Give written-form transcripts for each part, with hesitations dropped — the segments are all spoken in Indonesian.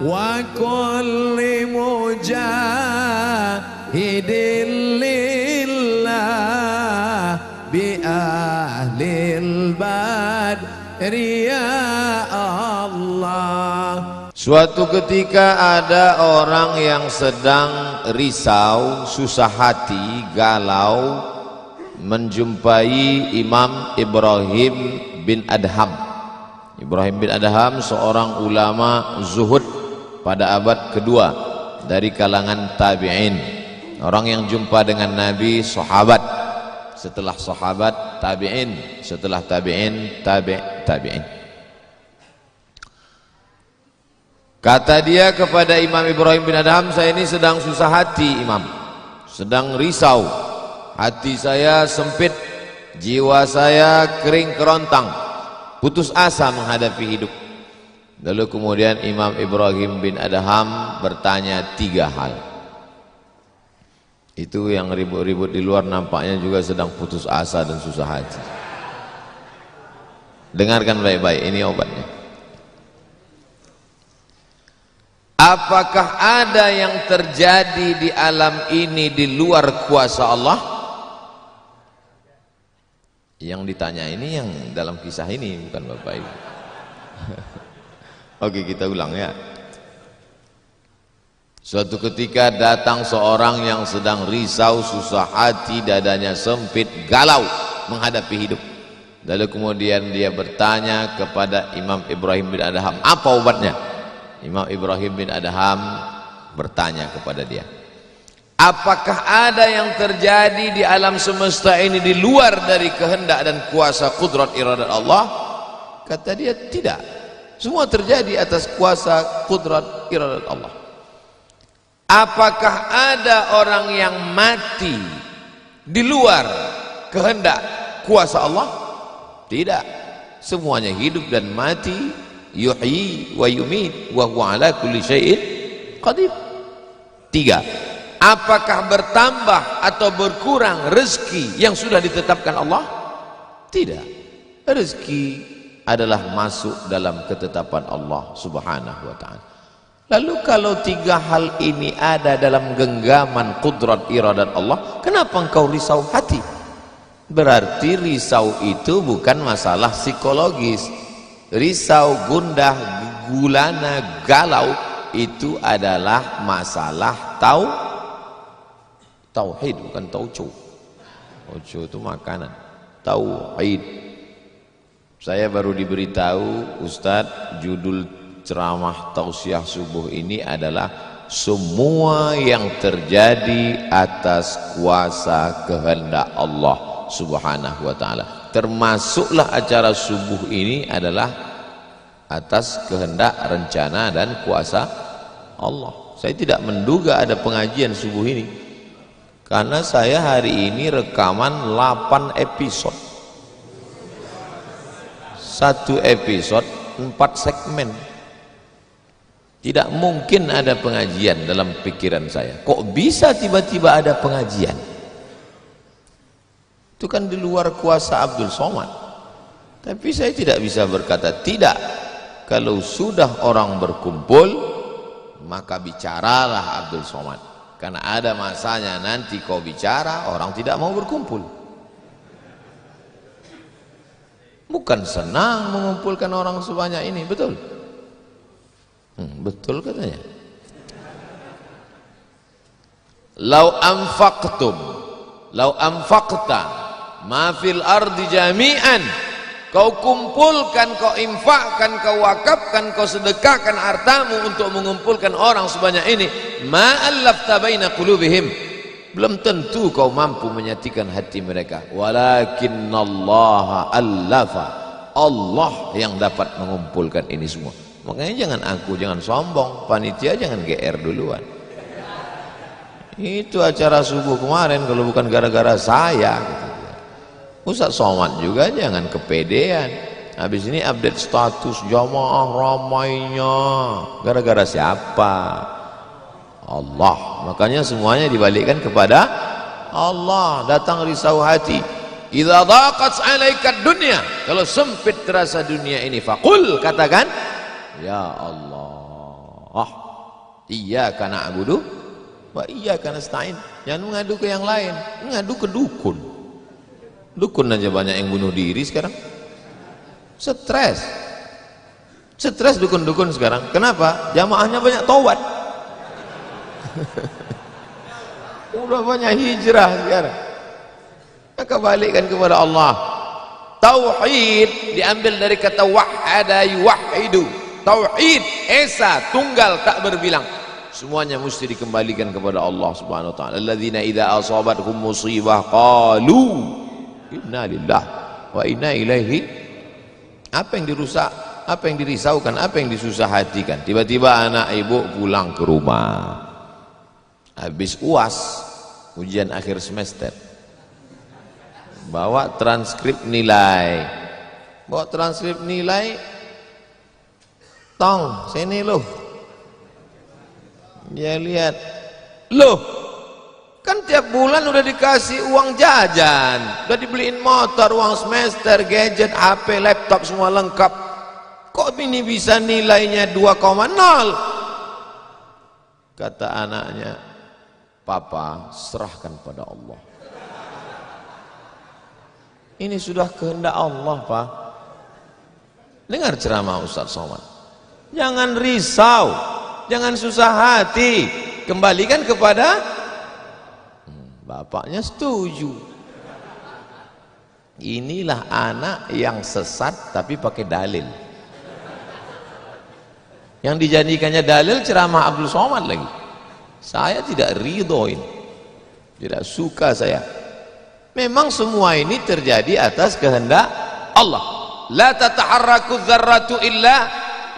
وكل مجاهد لله بأهل البدر يا الله. Suatu ketika ada orang yang sedang risau, susah hati, galau, menjumpai Imam Ibrahim bin Adham. Ibrahim bin Adham seorang ulama zuhud pada abad kedua dari kalangan tabi'in, orang yang jumpa dengan Nabi, sahabat, setelah sahabat tabi'in, setelah tabi'in tabi'in. Kata dia kepada Imam Ibrahim bin Adham, saya ini sedang susah hati Imam, sedang risau, hati saya sempit, jiwa saya kering kerontang, putus asa menghadapi hidup. Lalu kemudian Imam Ibrahim bin Adham bertanya 3 hal. Itu yang ribut-ribut di luar nampaknya juga sedang putus asa dan susah hati. Dengarkan baik-baik, ini obatnya. Apakah ada yang terjadi di alam ini di luar kuasa Allah? Yang ditanya ini yang dalam kisah ini, bukan Bapak Ibu. Oke, kita ulang ya. Suatu ketika datang seorang yang sedang risau, susah hati, dadanya sempit, galau menghadapi hidup. Lalu kemudian dia bertanya kepada Imam Ibrahim bin Adham, apa obatnya? Imam Ibrahim bin Adham bertanya kepada dia, apakah ada yang terjadi di alam semesta ini di luar dari kehendak dan kuasa kudrat iradat Allah? Kata dia, tidak, semua terjadi atas kuasa kudrat iradat Allah. Apakah ada orang yang mati di luar kehendak kuasa Allah? Tidak, semuanya hidup dan mati. Yuhyi wa yumit wa huwa ala kulli syai'in qadir. 3. Apakah bertambah atau berkurang rezeki yang sudah ditetapkan Allah? Tidak. Rezeki adalah masuk dalam ketetapan Allah Subhanahu wa ta'ala. Lalu kalau 3 hal ini ada dalam genggaman kudrat iradat Allah, kenapa engkau risau hati? Berarti risau itu bukan masalah psikologis. Risau, gundah, gulana, galau itu adalah masalah tauhid, bukan tauco. Tauco itu makanan. Tauhid. Saya baru diberitahu, Ustadz, judul ceramah tausiah subuh ini adalah semua yang terjadi atas kuasa kehendak Allah Subhanahu wa ta'ala. Termasuklah acara subuh ini adalah atas kehendak, rencana dan kuasa Allah. Saya tidak menduga ada pengajian subuh ini, karena saya hari ini rekaman 8 episode, 1 episode 4 segmen. Tidak mungkin ada pengajian dalam pikiran saya. Kok bisa tiba-tiba ada pengajian? Itu kan di luar kuasa Abdul Somad. Tapi saya tidak bisa berkata tidak. Kalau sudah orang berkumpul, maka bicaralah Abdul Somad. Karena ada masanya nanti kau bicara, orang tidak mau berkumpul. Bukan senang mengumpulkan orang sebanyak ini, betul? Betul katanya. Lau anfaqta ma fil ardi jami'an, kau kumpulkan, kau infakkan, kau wakafkan, kau sedekahkan hartamu untuk mengumpulkan orang sebanyak ini, ma allafta baina qulubihim, belum tentu kau mampu menyatukan hati mereka. Walakinallaha allafa, Allah yang dapat mengumpulkan ini semua. Makanya jangan aku, jangan sombong, panitia jangan GR duluan. Itu acara subuh kemarin kalau bukan gara-gara saya gitu. Ustaz Somad juga jangan kepedean. Habis ini update status jamaah ramainya, gara-gara siapa? Allah. Makanya semuanya dibalikkan kepada Allah. Datang risau hati, idza daqat 'alaika dunya, kalau sempit terasa dunia ini, faqul, katakan ya Allah, Iyyaka na'budu wa iyyaka nasta'in. Jangan mengadu ke yang lain, mengadu ke dukun. Dukun aja banyak yang bunuh diri sekarang. Stres dukun-dukun sekarang. Kenapa? Jamaahnya banyak taubat. Udah banyak hijrah sekarang. Maka balikkan kepada Allah. Tauhid diambil dari kata wahada yuwahidu. Tauhid esa, tunggal, tak berbilang. Semuanya mesti dikembalikan kepada Allah Subhanahu wa taala. Alladzina idza asabathum musibah qalu inna lillahi wa inna ilaihi. Apa yang dirusak, apa yang dirisaukan, apa yang disusah hatikan. Tiba-tiba anak ibu pulang ke rumah habis UAS, ujian akhir semester, bawa transkrip nilai, tong sini loh. Dia lihat, loh kan tiap bulan udah dikasih uang jajan, udah dibeliin motor, uang semester, gadget, HP, laptop semua lengkap, kok ini bisa nilainya 2,0? Kata anaknya, papa serahkan pada Allah. Ini sudah kehendak Allah, Pak. Dengar ceramah Ustaz Somad. Jangan risau, jangan susah hati, kembalikan kepada bapaknya. Setuju. Inilah anak yang sesat tapi pakai dalil. Yang dijadikannya dalil ceramah Abdul Somad lagi. Saya tidak ridhoin, tidak suka saya. Memang semua ini terjadi atas kehendak Allah. La tataharraku dzarratu illa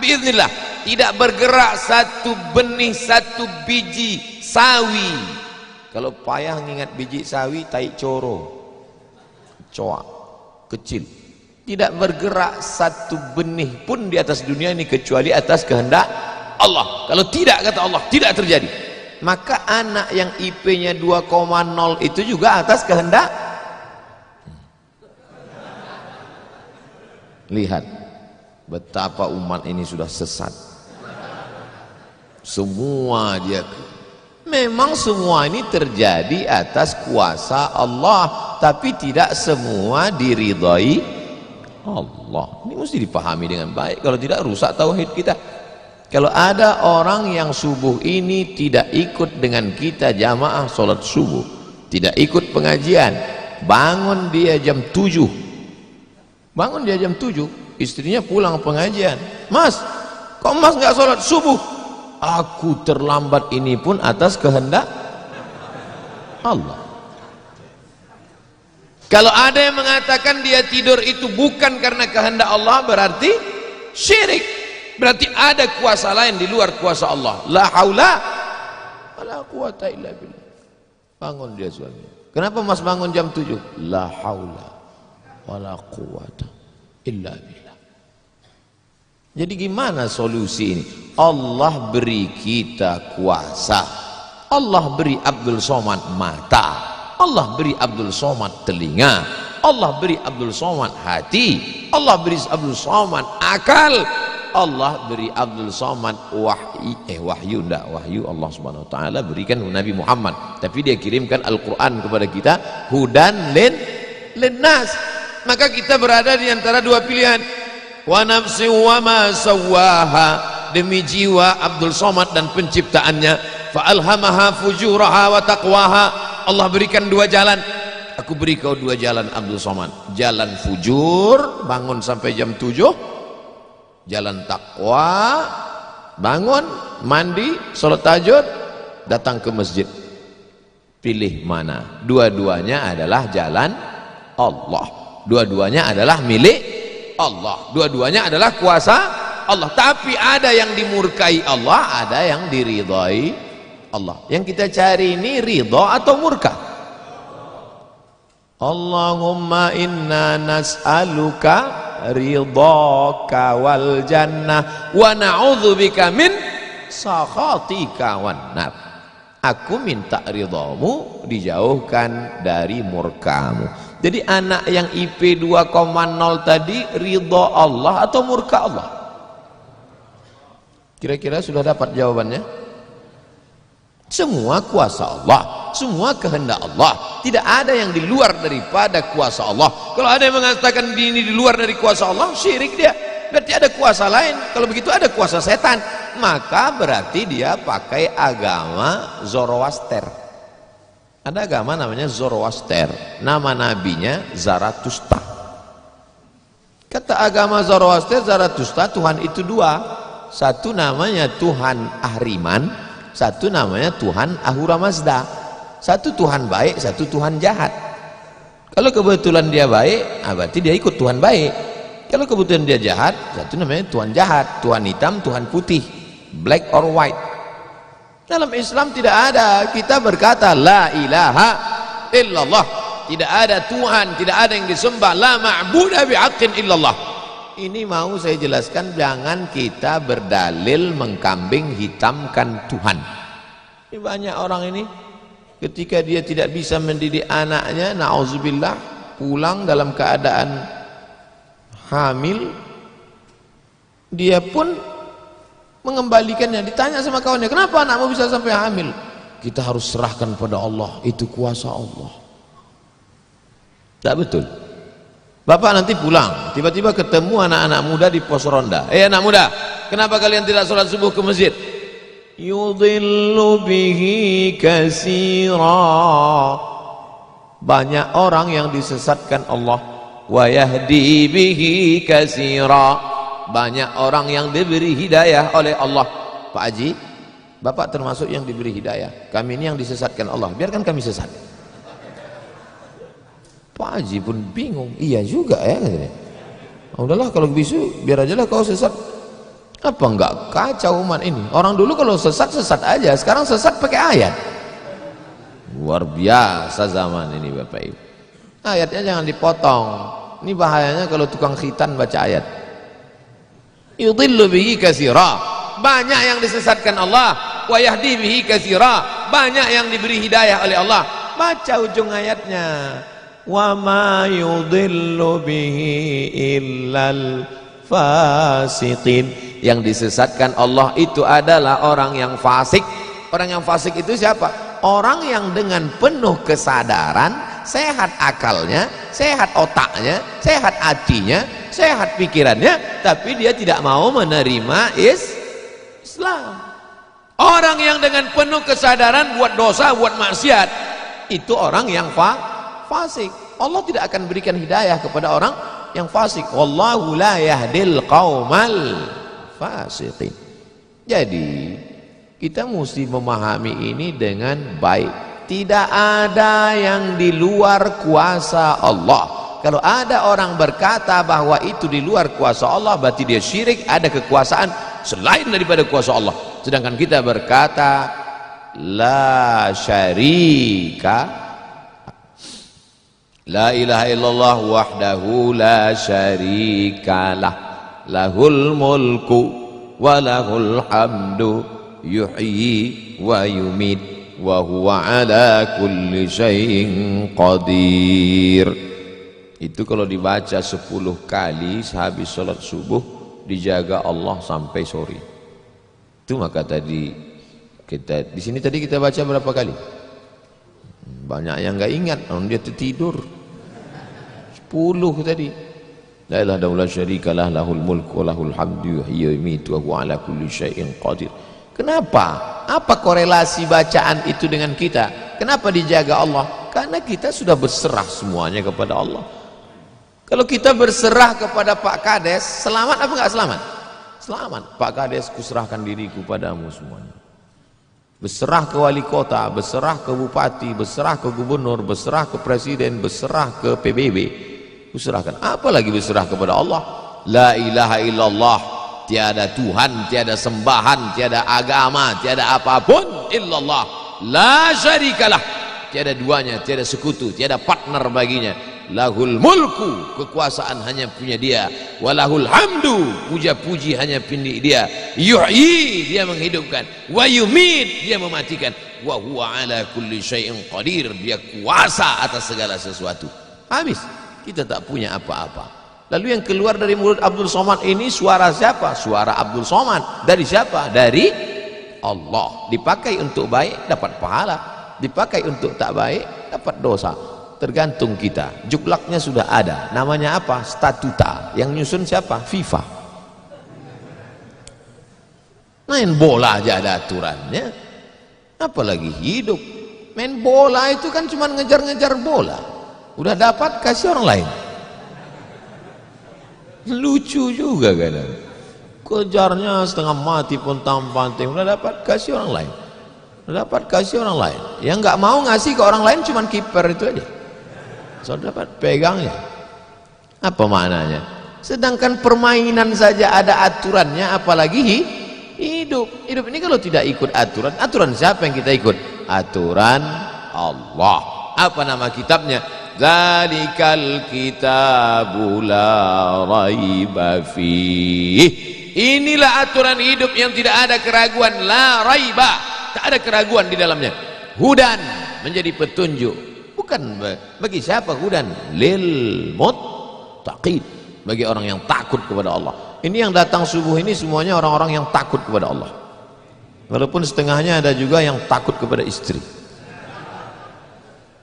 biiznillah. Tidak bergerak satu benih, satu biji sawi. Kalau payah ngingat biji sawi, tai coro, coak, kecil. Tidak bergerak satu benih pun di atas dunia ini kecuali atas kehendak Allah. Kalau tidak, kata Allah, tidak terjadi. Maka anak yang IP-nya 2,0 itu juga atas kehendak. Lihat betapa umat ini sudah sesat. Semua dia, memang semua ini terjadi atas kuasa Allah, tapi tidak semua diridhai Allah. Ini mesti dipahami dengan baik, kalau tidak rusak tauhid kita. Kalau ada orang yang subuh ini tidak ikut dengan kita jamaah sholat subuh, tidak ikut pengajian, bangun dia jam 7, istrinya pulang pengajian, mas, kok mas nggak sholat subuh? Aku terlambat, ini pun atas kehendak Allah. Kalau ada yang mengatakan dia tidur itu bukan karena kehendak Allah, berarti syirik. Berarti ada kuasa lain di luar kuasa Allah. La haula wala quwata illa billah. Bangun dia suami. Kenapa mas bangun jam 7? La haula wala quwata illa billah. Jadi gimana solusi ini? Allah beri kita kuasa. Allah beri Abdul Somad mata. Allah beri Abdul Somad telinga. Allah beri Abdul Somad hati. Allah beri Abdul Somad akal. Allah beri Abdul Somad wahyu Allah Subhanahu wa taala berikan Nabi Muhammad, tapi dia kirimkan Al-Qur'an kepada kita, hudan linnas. Maka kita berada di antara dua pilihan. Wa nafsi wa ma sawwaha, demi jiwa Abdul Somad dan penciptaannya, fa alhamaha fujuraha wa taqwaha. Allah berikan dua jalan. Aku beri kau dua jalan Abdul Somad. Jalan fujur, bangun sampai jam 7. Jalan takwa, bangun, mandi, sholat tahajud, datang ke masjid. Pilih mana? Dua-duanya adalah jalan Allah. Dua-duanya adalah milik Allah. Dua-duanya adalah kuasa Allah. Tapi ada yang dimurkai Allah, ada yang diridhai Allah. Yang kita cari ini ridha atau murka? Allahumma inna nas'aluka ridhaka wal jannah wa na'udzubika min sakhatika wan nar. Aku minta ridhamu, dijauhkan dari murkamu. Jadi anak yang IP 2,0 tadi ridha Allah atau murka Allah? Kira-kira sudah dapat jawabannya? Semua kuasa Allah, semua kehendak Allah, tidak ada yang di luar daripada kuasa Allah. Kalau ada yang mengatakan ini di luar dari kuasa Allah, syirik dia. Berarti ada kuasa lain. Kalau begitu ada kuasa setan, maka berarti dia pakai agama Zoroaster. Ada agama namanya Zoroaster, nama nabinya Zarathustra. Kata agama Zoroaster, Zarathustra, Tuhan itu dua. Satu namanya Tuhan Ahriman, satu namanya Tuhan Ahura Mazda. Satu Tuhan baik, satu Tuhan jahat. Kalau kebetulan dia baik, berarti dia ikut Tuhan baik. Kalau kebetulan dia jahat, satu namanya Tuhan jahat. Tuhan hitam, Tuhan putih, black or white. Dalam Islam tidak ada. Kita berkata la ilaha illallah, tidak ada Tuhan, tidak ada yang disembah, la ma'budu bihaqqin illallah. Ini mau saya jelaskan, jangan kita berdalil mengkambing hitamkan Tuhan. Ini banyak orang ini ketika dia tidak bisa mendidik anaknya, na'udzubillah, pulang dalam keadaan hamil, dia pun mengembalikannya. Ditanya sama kawannya, kenapa anakmu bisa sampai hamil? Kita harus serahkan pada Allah, itu kuasa Allah. Tak betul. Bapak nanti pulang, tiba-tiba ketemu anak-anak muda di pos ronda. Anak muda, kenapa kalian tidak sholat subuh ke masjid? Yudhillu bihi katsira. Banyak orang yang disesatkan Allah. Wa yahdi bihi katsira. Banyak orang yang diberi hidayah oleh Allah. Pak Haji, Bapak termasuk yang diberi hidayah. Kami ini yang disesatkan Allah, biarkan kami sesat. Pak Haji pun bingung, iya juga ya katanya. Udahlah kalau bisu, biar aja lah kau sesat. Apa enggak kacau umat ini? Orang dulu kalau sesat aja, sekarang sesat pakai ayat. Luar biasa zaman ini Bapak Ibu. Ayatnya jangan dipotong. Ini bahayanya kalau tukang khitan baca ayat. Yudhillu bihi katsira. Banyak yang disesatkan Allah, wa yahdi bihi katsira. Banyak yang diberi hidayah oleh Allah. Baca ujung ayatnya. Wa ma yudhillu bihi illal fasiqin. Yang disesatkan Allah itu adalah orang yang fasik. Orang yang fasik itu siapa? Orang yang dengan penuh kesadaran, sehat akalnya, sehat otaknya, sehat hatinya, sehat pikirannya, tapi dia tidak mau menerima Islam. Orang yang dengan penuh kesadaran buat dosa, buat maksiat, itu orang yang fasik. Allah tidak akan berikan hidayah kepada orang yang fasik. Wallahu la yahdil qaumal fasiqin. Jadi kita mesti memahami ini dengan baik. Tidak ada yang di luar kuasa Allah. Kalau ada orang berkata bahwa itu di luar kuasa Allah, berarti dia syirik, ada kekuasaan selain daripada kuasa Allah. Sedangkan kita berkata la syarika, la ilaha illallah wahdahu la syarikalah, lahul mulku wa lahul hamdu yuhyi wa yumit wa huwa ala kulli syai'in qadir. Itu kalau dibaca 10 kali sehabis sholat subuh, dijaga Allah sampai sore. Itu maka tadi kita di sini tadi kita baca berapa kali? Banyak yang enggak ingat, dia tertidur. 10 tadi. La ilaha illallah syarikalah, lahul mulku wa lahul hamdu yuhyi wa yumiitu wa huwa ala kulli syai'in qadir. Kenapa? Apa korelasi bacaan itu dengan kita? Kenapa dijaga Allah? Karena kita sudah berserah semuanya kepada Allah. Kalau kita berserah kepada Pak Kades, selamat apa enggak selamat? Selamat. Pak Kades, kuserahkan diriku padamu semuanya. Berserah ke wali kota, berserah ke bupati, berserah ke gubernur, berserah ke presiden, berserah ke PBB. Kuserahkan. Apalagi berserah kepada Allah. La ilaha illallah. Tiada Tuhan, tiada sembahan, tiada agama, tiada apapun illallah. La syarikalah. Tiada duanya, tiada sekutu, tiada partner baginya. Lahul mulku, kekuasaan hanya punya dia. Walahul hamdu, puja-puji hanya punya dia. Yuhyi, dia menghidupkan. Wa yumit, dia mematikan. Wa huwa ala kulli syai'in qadir, dia kuasa atas segala sesuatu. Habis, kita tak punya apa-apa. Lalu yang keluar dari mulut Abdul Somad ini suara siapa? Suara Abdul Somad. Dari siapa? Dari Allah. Dipakai untuk baik dapat pahala, dipakai untuk tak baik dapat dosa. Tergantung kita. Juklaknya sudah ada. Namanya apa? Statuta. Yang nyusun siapa? FIFA. Main bola aja ada aturannya, apalagi hidup. Main bola itu kan cuma ngejar-ngejar bola. Udah dapat kasih orang lain. Lucu juga kadang. Kejarnya setengah mati pun tampang-tampang. Udah dapat kasih orang lain. Udah dapat kasih orang lain. Yang nggak mau ngasih ke orang lain cuma kiper itu aja. So dapat pegangnya. Apa maknanya? Sedangkan permainan saja ada aturannya, apalagi hidup. Hidup ini kalau tidak ikut aturan, aturan siapa yang kita ikut? Aturan Allah. Apa nama kitabnya? Zalikal kitabu la raiba fih. Inilah aturan hidup yang tidak ada keraguan, la raiba, tak ada keraguan di dalamnya. Hudan, menjadi petunjuk. Bukan bagi siapa hudan? Lil muttaqin, bagi orang yang takut kepada Allah. Ini yang datang subuh ini semuanya orang-orang yang takut kepada Allah. Walaupun setengahnya ada juga yang takut kepada istri.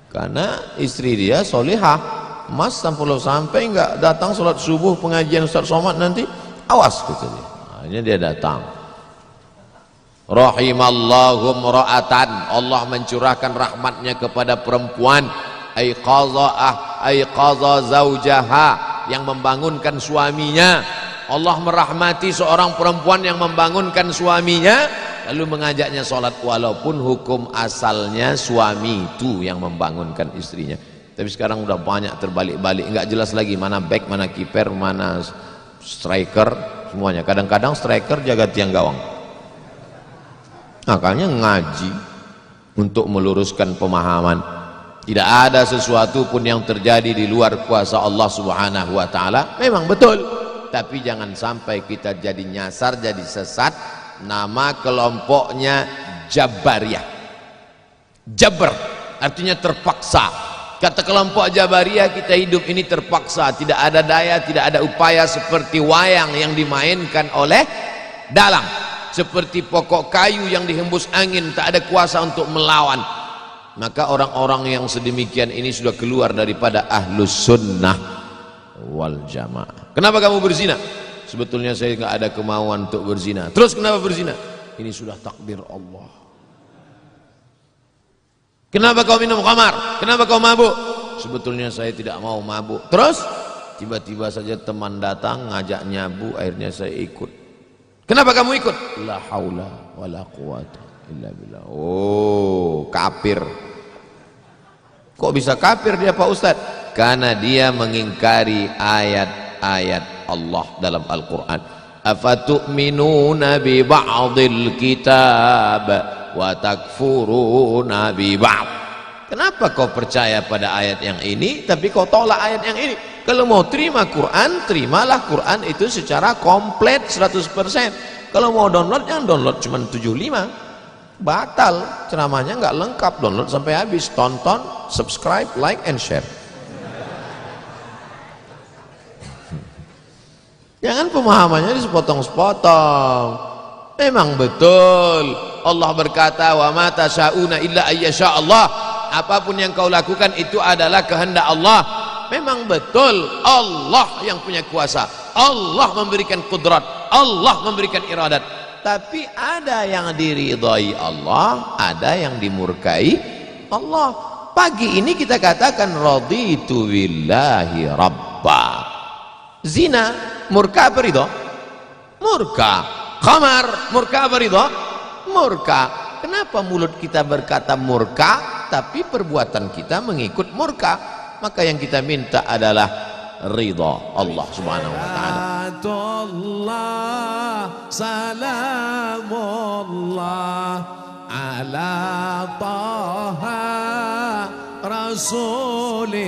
Karena istri dia solihah. Mas sampai enggak datang sholat subuh pengajian Ustaz Somad nanti, awas kata dia. Hanya dia datang. Rahimallahu mra'atan, Allah mencurahkan rahmatnya kepada perempuan, aiqadha zaujaha, yang membangunkan suaminya. Allah merahmati seorang perempuan yang membangunkan suaminya lalu mengajaknya sholat, walaupun hukum asalnya suami itu yang membangunkan istrinya. Tapi sekarang udah banyak terbalik-balik, nggak jelas lagi mana back, mana kiper, mana striker, semuanya. Kadang-kadang striker jaga tiang gawang. Makanya ngaji untuk meluruskan pemahaman. Tidak ada sesuatu pun yang terjadi di luar kuasa Allah Subhanahu wa taala. Memang betul, tapi jangan sampai kita jadi nyasar, jadi sesat. Nama kelompoknya Jabariyah. Jabr artinya terpaksa. Kata kelompok Jabariyah, kita hidup ini terpaksa, tidak ada daya, tidak ada upaya, seperti wayang yang dimainkan oleh dalang, seperti pokok kayu yang dihembus angin, tak ada kuasa untuk melawan. Maka orang-orang yang sedemikian ini sudah keluar daripada ahlus sunnah wal jamaah. Kenapa kamu berzina? Sebetulnya saya nggak ada kemauan untuk berzina. Terus kenapa berzina? Ini sudah takdir Allah. Kenapa kau minum khamar? Kenapa kau mabuk? Sebetulnya saya tidak mau mabuk. Terus tiba-tiba saja teman datang ngajak nyabu, akhirnya saya ikut. Kenapa kamu ikut? La haula wala quwata illa billah. Oh, kafir. Kok bisa kafir dia Pak Ustadz? Karena dia mengingkari ayat-ayat Allah dalam Al-Quran. Afatu'minuna bi ba'dil kitab wa takfuruna bi ba'd. Kenapa kau percaya pada ayat yang ini tapi kau tolak ayat yang ini? Kalau mau terima Quran, terimalah Quran itu secara komplit 100%. Kalau mau download, jangan download cuma 75. Batal, ceramahnya nggak lengkap. Download sampai habis, tonton, subscribe, like and share. Jangan pemahamannya sepotong-sepotong. Memang betul Allah berkata, wa ma tasyauna illa ayyasha Allah. Apapun yang kau lakukan itu adalah kehendak Allah. Memang betul Allah yang punya kuasa, Allah memberikan kudrat, Allah memberikan iradat. Tapi ada yang diridhai Allah, ada yang dimurkai Allah. Pagi ini kita katakan raditu billahi rabba. Zina murka apa ridha? Murka. Khamar murka apa ridha? Murka. Kenapa mulut kita berkata murka tapi perbuatan kita mengikut murka? Maka yang kita minta adalah ridha Allah Subhanahu wa taala. Salamullah ala taha rasulillah.